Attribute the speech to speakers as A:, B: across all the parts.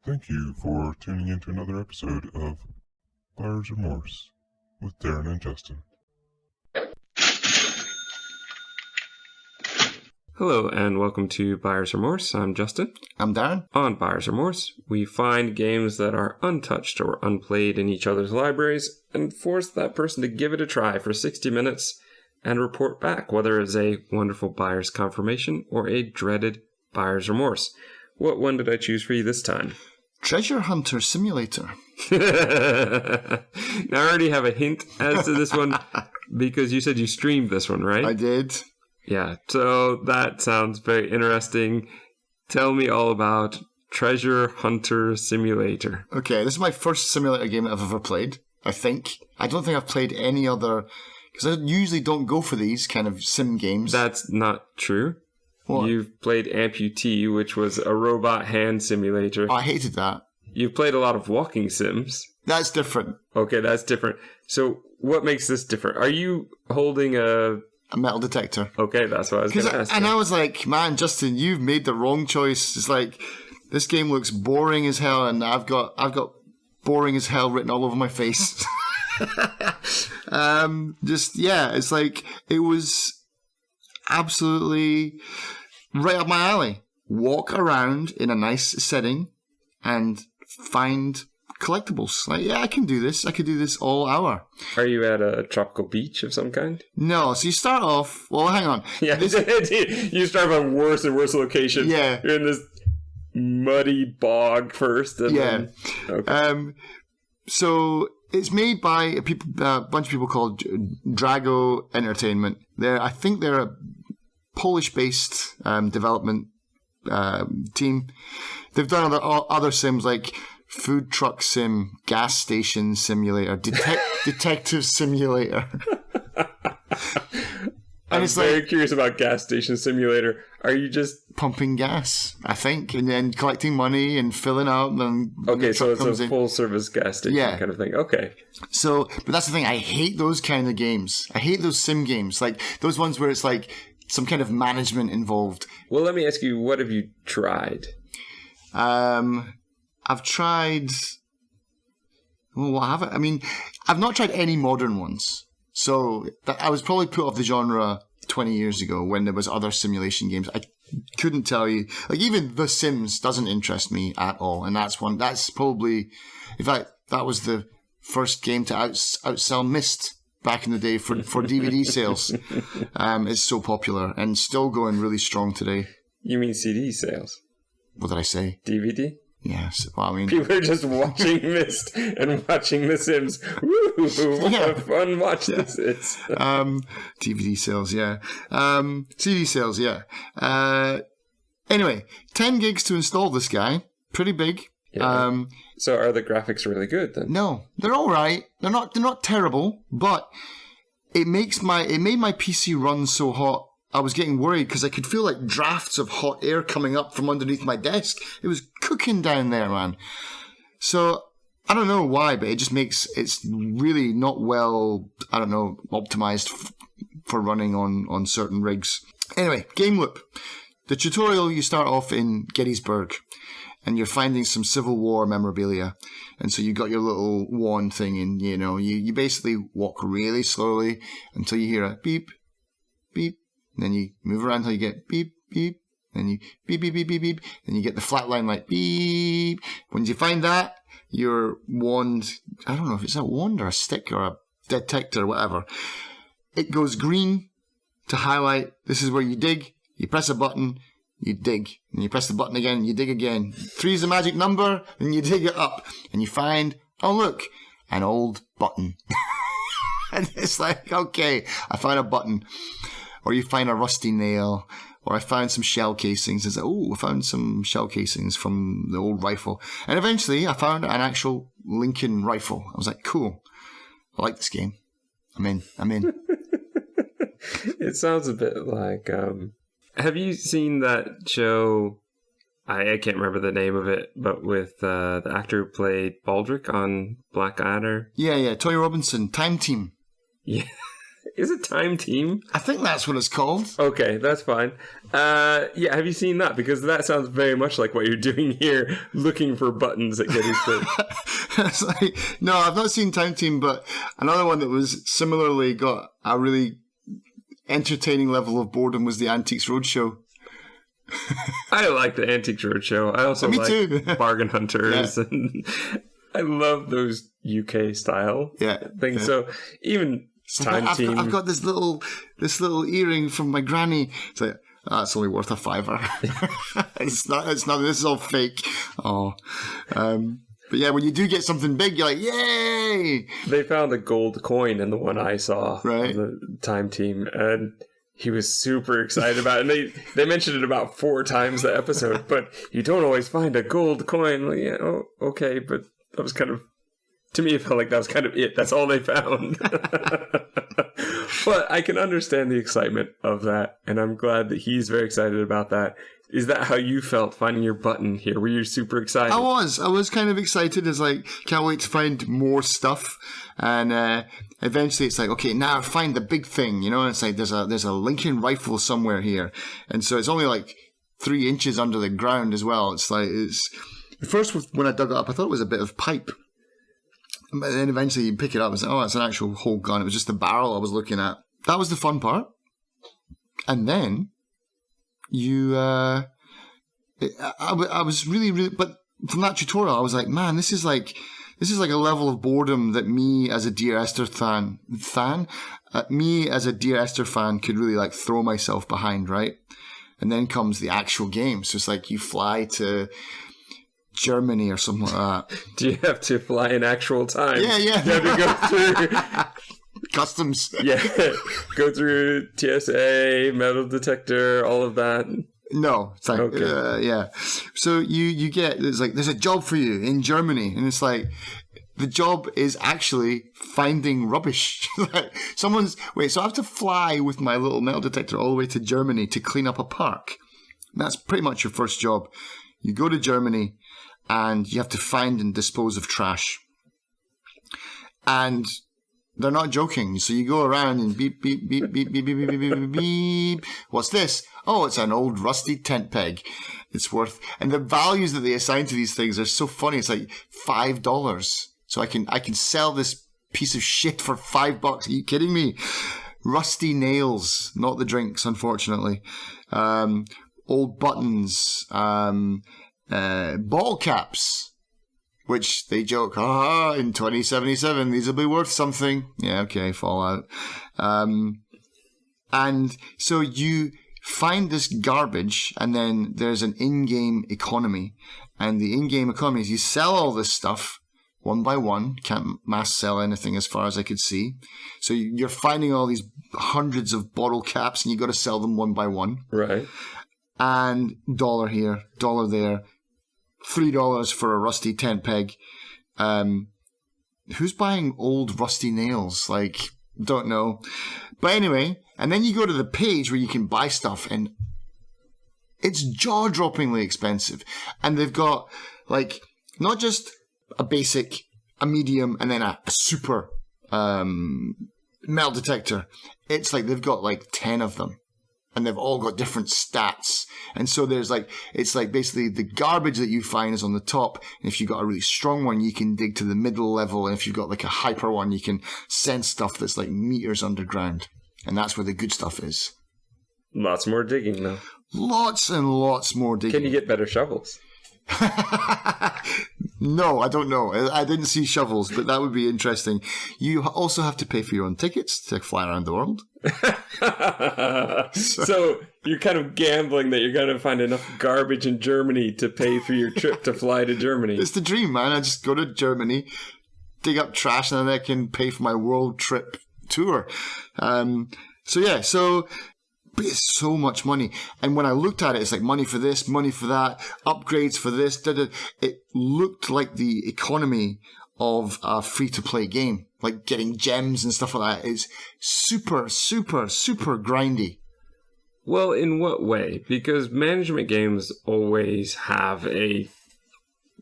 A: Thank you for tuning in to another episode of Buyer's Remorse with Darren and Justin.
B: Hello and welcome to Buyer's Remorse. I'm Justin.
C: I'm Darren.
B: On Buyer's Remorse, we find games that are untouched or unplayed in each other's libraries and force that person to give it a try for 60 minutes and report back whether it's a wonderful buyer's confirmation or a dreaded buyer's remorse. What one did I choose for you this time?
C: Treasure Hunter Simulator.
B: Now, I already have a hint as to this one because you said you streamed this one, right?
C: I did.
B: Yeah, so that sounds very interesting. Tell me all about Treasure Hunter Simulator.
C: Okay, this is my first simulator game I've ever played, I think. I don't think I've played any other, because I usually don't go for these kind of sim games.
B: That's not true.
C: What?
B: You've played Amputee, which was a robot hand simulator.
C: Oh, I hated that.
B: You've played a lot of walking sims.
C: That's different.
B: Okay, that's different. So what makes this different? Are you holding a
C: metal detector?
B: Okay, that's what I was going to ask.
C: And I was like, man, Justin, you've made the wrong choice. It's like, this game looks boring as hell, and I've got boring as hell written all over my face. It's like, it was absolutely right up my alley. Walk around in a nice setting and find collectibles. Like, yeah, I can do this. I could do this all hour.
B: Are you at a tropical beach of some kind?
C: No. So you start off. Well, hang on.
B: Yeah, you start off on worse and worse locations.
C: Yeah,
B: you're in this muddy bog first. And
C: yeah.
B: Then, okay.
C: So it's made by a bunch of people called Drago Entertainment. I think they're a Polish-based development team. They've done other sims like Food Truck Sim, Gas Station Simulator, Detective Simulator.
B: I'm very curious about Gas Station Simulator. Are you just
C: pumping gas, I think, and then collecting money and filling up? And
B: okay, so it's a full-service gas station kind of thing. Okay.
C: So, but that's the thing. I hate those kind of games. I hate those sim games, like those ones where it's like some kind of management involved.
B: Well, let me ask you, what have you tried?
C: I've tried. Well, what have I? I mean, I've not tried any modern ones. So I was probably put off the genre 20 years ago when there was other simulation games. I couldn't tell you. Like, even The Sims doesn't interest me at all. And that's probably, in fact, that was the first game to outsell Myst back in the day for DVD sales. It's so popular and still going really strong today.
B: You mean CD sales?
C: What did I say?
B: DVD?
C: Yes. Well, I mean,
B: people are just watching Myst and watching The Sims. Woo! What a fun watch this is.
C: DVD sales, yeah. CD sales, yeah. Anyway, 10 gigs to install this guy. Pretty big.
B: Yeah. So are the graphics really good then?
C: No, they're all right. They're not terrible, but it made my PC run so hot. I was getting worried because I could feel like drafts of hot air coming up from underneath my desk. It was cooking down there, man. So I don't know why, but it's really not well, I don't know, optimized for running on certain rigs. Anyway, game loop. The tutorial, you start off in Gettysburg and you're finding some Civil War memorabilia. And so you got your little wand thing and, you basically walk really slowly until you hear a beep, beep. And then you move around until you get beep, beep. Then you beep, beep, beep, beep, beep. Then you get the flat line like beep. Once you find that, your wand, I don't know if it's a wand or a stick or a detector or whatever. It goes green to highlight. This is where you dig. You press a button, you dig. And you press the button again, you dig again. 3 is the magic number, and you dig it up. And you find, oh look, an old button. And it's like, okay, I found a button. Or you find a rusty nail, or I found some shell casings. It's like, oh, I found some shell casings from the old rifle. And eventually, I found an actual Lincoln rifle. I was like, cool. I like this game. I'm in.
B: It sounds a bit like, have you seen that show? I can't remember the name of it, but with the actor who played Baldric on Blackadder.
C: Yeah, Tony Robinson, Time Team.
B: Yeah. Is it Time Team?
C: I think that's what it's called.
B: Okay, that's fine. Yeah, have you seen that? Because that sounds very much like what you're doing here, looking for buttons that get each
C: It's like, no, I've not seen Time Team, but another one that was similarly got a really entertaining level of boredom was the Antiques Roadshow.
B: I like the Antiques Roadshow. I also
C: Me
B: like
C: too.
B: Bargain Hunters. And I love those UK style things.
C: Yeah.
B: So even Time Team.
C: I've got this little earring from my granny. It's like, it's only worth $5. It's not. This is all fake. Oh, but yeah, when you do get something big, you're like, yay!
B: They found a gold coin in the one I saw
C: right.
B: on the Time Team, and he was super excited about it. And they mentioned it about 4 times the episode, but you don't always find a gold coin. Like, yeah, oh, okay, but that was kind of, to me, it felt like that was kind of it. That's all they found. But I can understand the excitement of that, and I'm glad that he's very excited about that. Is that how you felt finding your button here? Were you super excited?
C: I was kind of excited. It's like, can't wait to find more stuff. And eventually it's like, okay, now find the big thing, you know? And it's like, there's a Lincoln rifle somewhere here. And so it's only like 3 inches under the ground as well. It's like, at first when I dug it up, I thought it was a bit of pipe. But then eventually you pick it up and say, oh, it's an actual whole gun. It was just the barrel I was looking at. That was the fun part. And then I was really, but from that tutorial, I was like, man, this is like a level of boredom that me as a Dear Esther fan could really like throw myself behind, right? And then comes the actual game. So it's like you fly to Germany or something like that.
B: Do you have to fly in actual time?
C: Yeah.
B: You have to go through
C: customs.
B: Yeah, go through TSA, metal detector, all of that.
C: No, it's like,
B: okay.
C: Yeah. So you get, there's a job for you in Germany, and it's like, the job is actually finding rubbish. So I have to fly with my little metal detector all the way to Germany to clean up a park. And that's pretty much your first job. You go to Germany and you have to find and dispose of trash. And they're not joking. So you go around and beep, beep, beep, beep, beep, beep, beep, beep, beep, beep. What's this? Oh, it's an old rusty tent peg. It's worth, and the values that they assign to these things are so funny. It's like $5. So I can sell this piece of shit for $5. Are you kidding me? Rusty nails, not the drinks, unfortunately. Old buttons, ball caps. Which they joke, in 2077, these will be worth something. Yeah, okay, Fallout. And so you find this garbage, and then there's an in-game economy. And the in-game economy is you sell all this stuff one by one. Can't mass sell anything as far as I could see. So you're finding all these hundreds of bottle caps, and you got to sell them one by one.
B: Right.
C: And $1 here, $1 there. $3 for a rusty tent peg. Who's buying old rusty nails? Like, don't know. But anyway, and then you go to the page where you can buy stuff, and it's jaw-droppingly expensive. And they've got, like, not just a basic, a medium, and then a super metal detector. It's like they've got like 10 of them. And they've all got different stats. And so it's like basically the garbage that you find is on the top. And if you've got a really strong one, you can dig to the middle level. And if you've got like a hyper one, you can send stuff that's like meters underground. And that's where the good stuff is.
B: Lots more digging, though.
C: Lots and lots more digging.
B: Can you get better shovels?
C: No, I don't know. I didn't see shovels, but that would be interesting. You also have to pay for your own tickets to fly around the world.
B: So you're kind of gambling that you're going to find enough garbage in Germany to pay for your trip to fly to Germany.
C: It's the dream, man. I just go to Germany, dig up trash, and then I can pay for my world trip tour. But it's so much money. And when I looked at it, it's like money for this, money for that, upgrades for this. It looked like the economy of a free-to-play game. Like getting gems and stuff like that is super, super, super grindy.
B: Well, in what way? Because management games always have a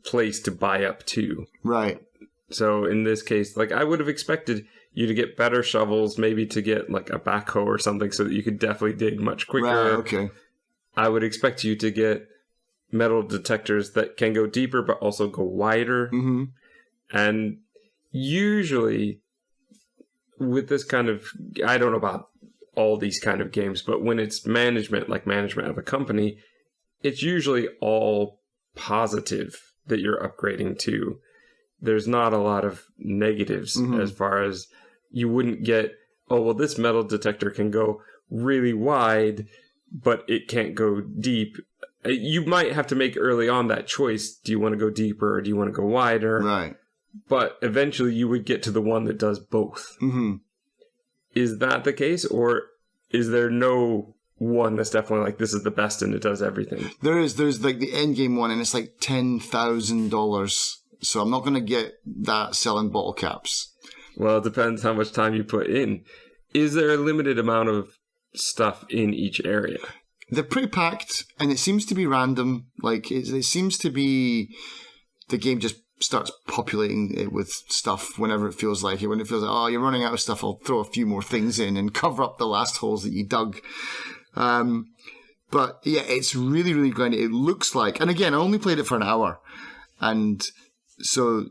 B: place to buy up to.
C: Right.
B: So in this case, like I would have expected you to get better shovels, maybe to get like a backhoe or something so that you could definitely dig much quicker.
C: Right, okay.
B: I would expect you to get metal detectors that can go deeper but also go wider.
C: Mm-hmm.
B: And usually with this kind of, I don't know about all these kind of games, but when it's management, like management of a company, it's usually all positive that you're upgrading to. There's not a lot of negatives as far as you wouldn't get, oh, well, this metal detector can go really wide, but it can't go deep. You might have to make early on that choice. Do you want to go deeper or do you want to go wider?
C: Right.
B: But eventually you would get to the one that does both.
C: Mm-hmm.
B: Is that the case? Or is there no one that's definitely like, this is the best and it does everything?
C: There's like the end game one, and it's like $10,000. So I'm not going to get that selling bottle caps.
B: Well, it depends how much time you put in. Is there a limited amount of stuff in each area?
C: They're pretty packed, and it seems to be random. Like, it seems to be the game just starts populating it with stuff whenever it feels like it. When it feels like, oh, you're running out of stuff, I'll throw a few more things in and cover up the last holes that you dug. But yeah, it's really, really grindy. It looks like, and again, I only played it for an hour, and so,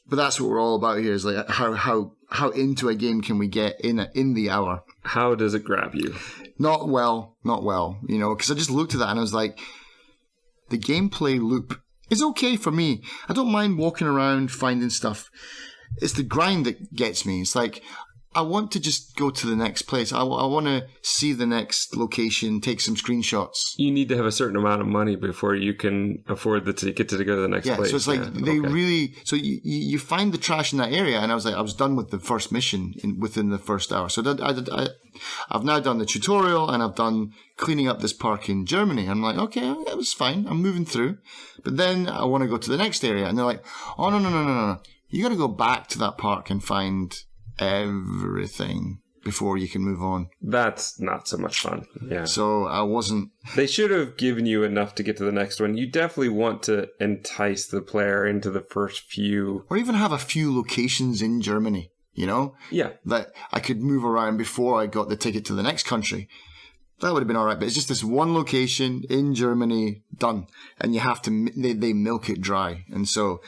C: but that's what we're all about here, is like how into a game can we get in the hour?
B: How does it grab you?
C: Not well, you know, because I just looked at that and I was like, the gameplay loop is okay for me. I don't mind walking around finding stuff. It's the grind that gets me. It's like, I want to just go to the next place. I want to see the next location, take some screenshots.
B: You need to have a certain amount of money before you can afford the ticket to go to the next place.
C: So it's like really. So you find the trash in that area, and I was done with the first mission within the first hour. So I've now done the tutorial, and I've done cleaning up this park in Germany. I'm like, okay, it was fine. I'm moving through, but then I want to go to the next area, and they're like, oh no. You got to go back to that park and find everything before you can move on.
B: That's not so much fun. Yeah.
C: So I wasn't.
B: They should have given you enough to get to the next one. You definitely want to entice the player into the first few.
C: Or even have a few locations in Germany, you know?
B: Yeah.
C: That I could move around before I got the ticket to the next country. That would have been all right. But it's just this one location in Germany, done. And you have to, they milk it dry. And so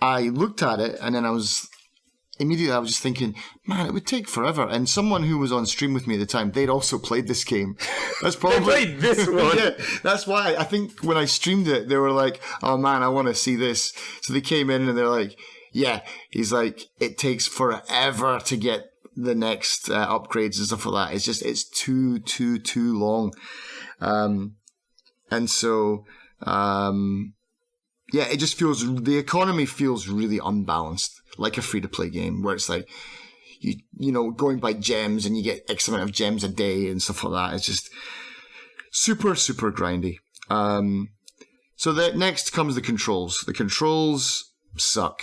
C: I looked at it, and then I was just thinking, man, it would take forever. And someone who was on stream with me at the time, they'd also played this game. That's probably
B: they played this one.
C: Yeah, that's why I think when I streamed it, they were like, oh man, I want to see this. So they came in and they're like, yeah, he's like, it takes forever to get the next upgrades and stuff like that. It's just, it's too long. And so, yeah, it just feels, the economy feels really unbalanced, like a free-to-play game, where it's like, you know, going by gems and you get X amount of gems a day and stuff like that. It's just super, super grindy. So next comes the controls. The controls suck.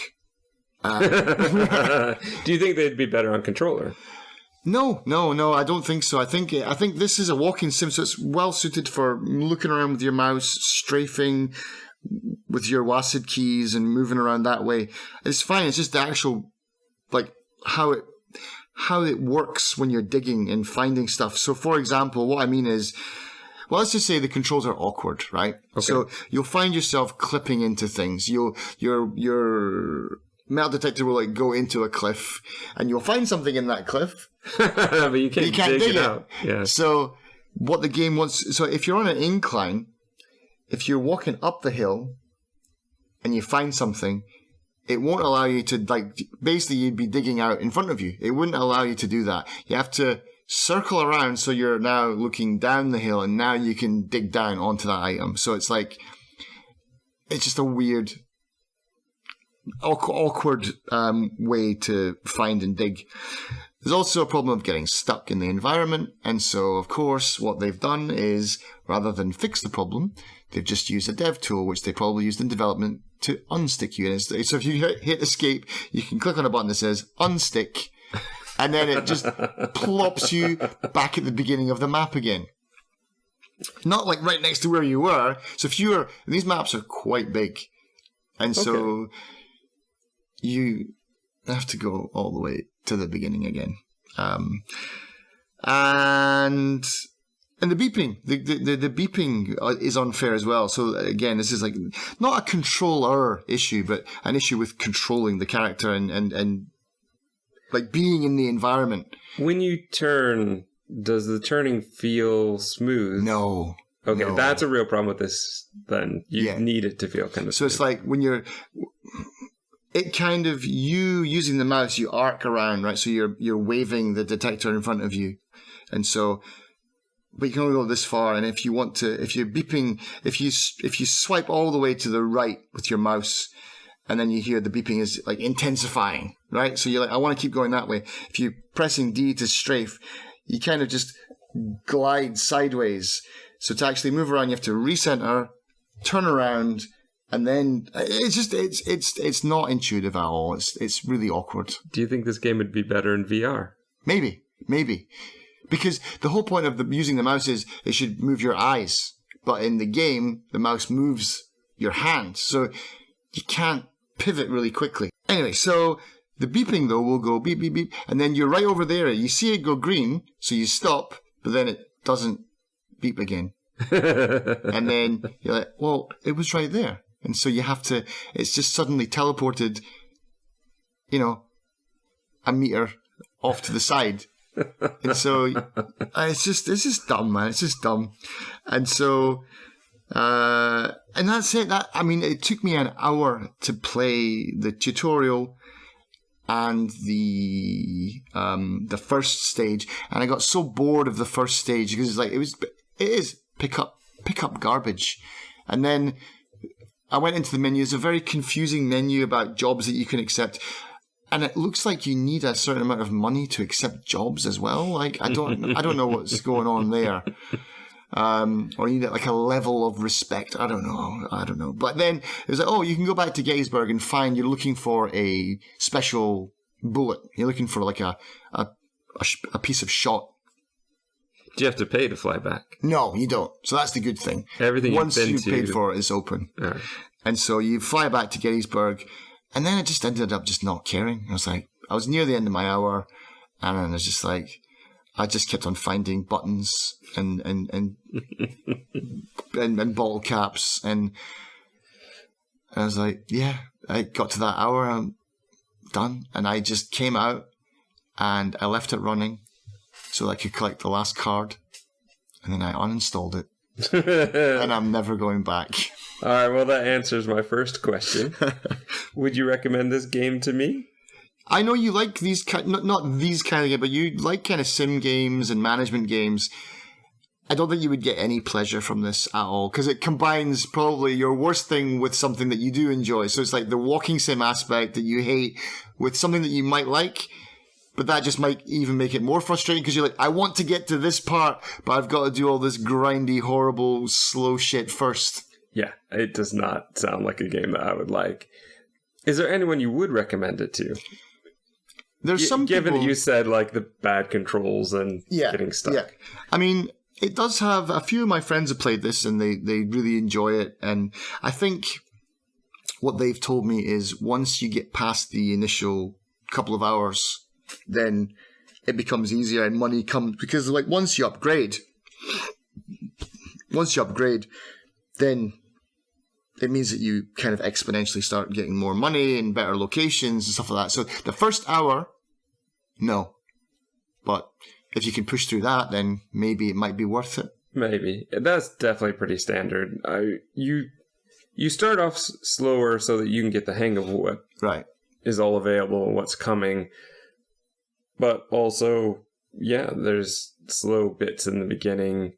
B: Do you think they'd be better on controller?
C: No, I don't think so. I think this is a walking sim, so it's well suited for looking around with your mouse, strafing with your WASD keys and moving around that way. It's fine. It's just the actual, like, how it works when you're digging and finding stuff. So, for example, what I mean is, well, let's just say the controls are awkward, right? Okay. So you'll find yourself clipping into things. Your metal detector will like go into a cliff, and you'll find something in that cliff,
B: but you can't dig it out. Yeah.
C: So what the game wants. So if you're on an incline, if you're walking up the hill and you find something, it won't allow you to, like, basically you'd be digging out in front of you. It wouldn't allow you to do that. You have to circle around, so you're now looking down the hill, and now you can dig down onto that item. So it's like, it's just a weird, awkward way to find and dig. There's also a problem of getting stuck in the environment, and so, of course, what they've done is, rather than fix the problem, they've just used a dev tool, which they probably used in development, to unstick you. So if you hit escape, you can click on a button that says unstick, and then it just plops you back at the beginning of the map again. Not like right next to where you were. So these maps are quite big, and so you have to go all the way to the beginning again. And the beeping, the beeping is unfair as well. So again, this is like not a controller issue, but an issue with controlling the character and like being in the environment.
B: When you turn, does the turning feel smooth?
C: No.
B: Okay,
C: no.
B: That's a real problem with this. Then you need it to feel kind of.
C: So it's like when you using the mouse, you arc around, right? So you're waving the detector in front of you, and so. But you can only go this far, and if you want to, if you're beeping, if you swipe all the way to the right with your mouse, and then you hear the beeping is like intensifying, right? So you're like, I want to keep going that way. If you're pressing D to strafe, you kind of just glide sideways. So to actually move around, you have to recenter, turn around, and then it's not intuitive at all. It's really awkward.
B: Do you think this game would be better in VR?
C: Maybe. Because the whole point of using the mouse is it should move your eyes. But in the game, the mouse moves your hand. So you can't pivot really quickly. Anyway, so the beeping, though, will go beep, beep, beep. And then you're right over there. You see it go green, so you stop, but then it doesn't beep again. And then you're like, well, it was right there. And so you have to, it's just suddenly teleported, a meter off to the side. And so it's just dumb, man. It's just dumb. And so, and that's it. It took me an hour to play the tutorial and the first stage, and I got so bored of the first stage because it's like it is pick up garbage. And then I went into the menu. It's a very confusing menu about jobs that you can accept. And it looks like you need a certain amount of money to accept jobs as well. Like I don't know what's going on there. Or you need like a level of respect. I don't know. But then it was like, oh, you can go back to Gettysburg and find you're looking for a special bullet. You're looking for like a piece of shot.
B: Do you have to pay to fly back?
C: No, you don't. So that's the good thing.
B: Everything
C: once you've paid for it is open.
B: Right.
C: And so you fly back to Gettysburg. And then I just ended up just not caring. I was near the end of my hour, and I was just like, I just kept on finding buttons and bottle caps, and I was like, yeah, I got to that hour, I'm done, and I just came out, and I left it running, so I could collect the last card, and then I uninstalled it, and I'm never going back.
B: All right, well, that answers my first question. Would you recommend this game to me?
C: I know you like these, not these kind of games, but you like kind of sim games and management games. I don't think you would get any pleasure from this at all, because it combines probably your worst thing with something that you do enjoy. So it's like the walking sim aspect that you hate with something that you might like, but that just might even make it more frustrating because you're like, I want to get to this part, but I've got to do all this grindy, horrible, slow shit first.
B: Yeah, it does not sound like a game that I would like. Is there anyone you would recommend it to?
C: There's some
B: given
C: people...
B: that you said like the bad controls and getting stuck. Yeah.
C: I mean, it does have a few of my friends have played this and they really enjoy it. And I think what they've told me is once you get past the initial couple of hours, then it becomes easier and money comes because like once you upgrade, then it means that you kind of exponentially start getting more money and better locations and stuff like that. So the first hour, no. But if you can push through that, then maybe it might be worth it.
B: Maybe. That's definitely pretty standard. You start off slower so that you can get the hang of what is all available and what's coming. But also, yeah, there's slow bits in the beginning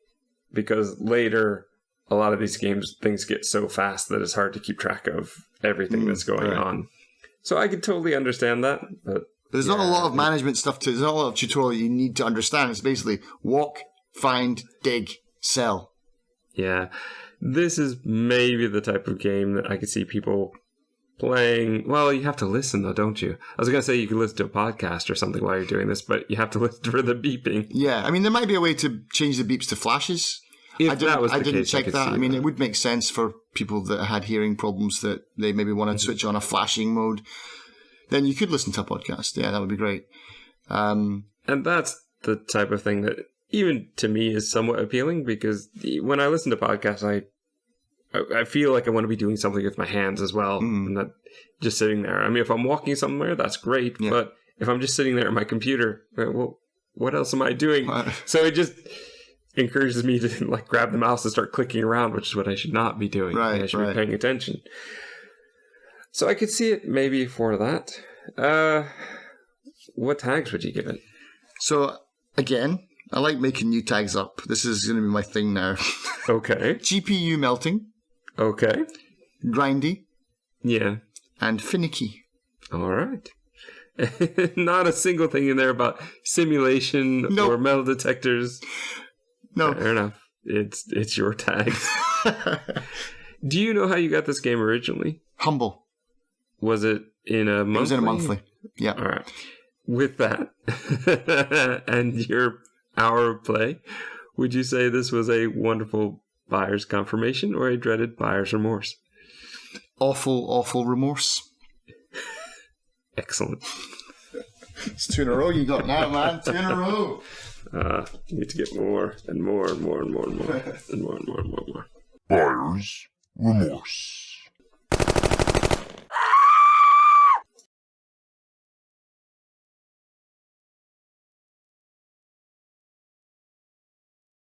B: because later... a lot of these games, things get so fast that it's hard to keep track of everything that's going on. So I could totally understand that. But
C: there's not a lot of management stuff there's not a lot of tutorial you need to understand. It's basically walk, find, dig, sell.
B: Yeah. This is maybe the type of game that I could see people playing. Well, you have to listen though, don't you? I was going to say you could listen to a podcast or something while you're doing this, but you have to listen for the beeping.
C: Yeah. I mean, there might be a way to change the beeps to flashes. I didn't check that. I mean, it would make sense for people that had hearing problems that they maybe want to switch on a flashing mode. then you could listen to a podcast. Yeah, that would be great.
B: And that's the type of thing that even to me is somewhat appealing, because when I listen to podcasts, I feel like I want to be doing something with my hands as well, and not just sitting there. I mean, if I'm walking somewhere, that's great, but if I'm just sitting there at my computer, well, what else am I doing? So it just encourages me to like grab the mouse and start clicking around, which is what I should not be doing.
C: Right,
B: I should be paying attention. So I could see it maybe for that. What tags would you give it?
C: So, again, I like making new tags up. This is going to be my thing now.
B: Okay.
C: GPU melting.
B: Okay.
C: Grindy.
B: Yeah.
C: And finicky.
B: All right. Not a single thing in there about simulation or metal detectors.
C: No.
B: Fair enough. It's your tags. Do you know how you got this game originally?
C: Humble.
B: Was it in a monthly?
C: It was in a monthly. Yeah.
B: All right. With that and your hour of play, would you say this was a wonderful buyer's confirmation or a dreaded buyer's remorse?
C: Awful, awful remorse.
B: Excellent.
C: It's 2 in a row you got now, man. 2 in a row.
B: You need to get more and more and more and more and more and more and more and more and more.
A: Buyer's remorse.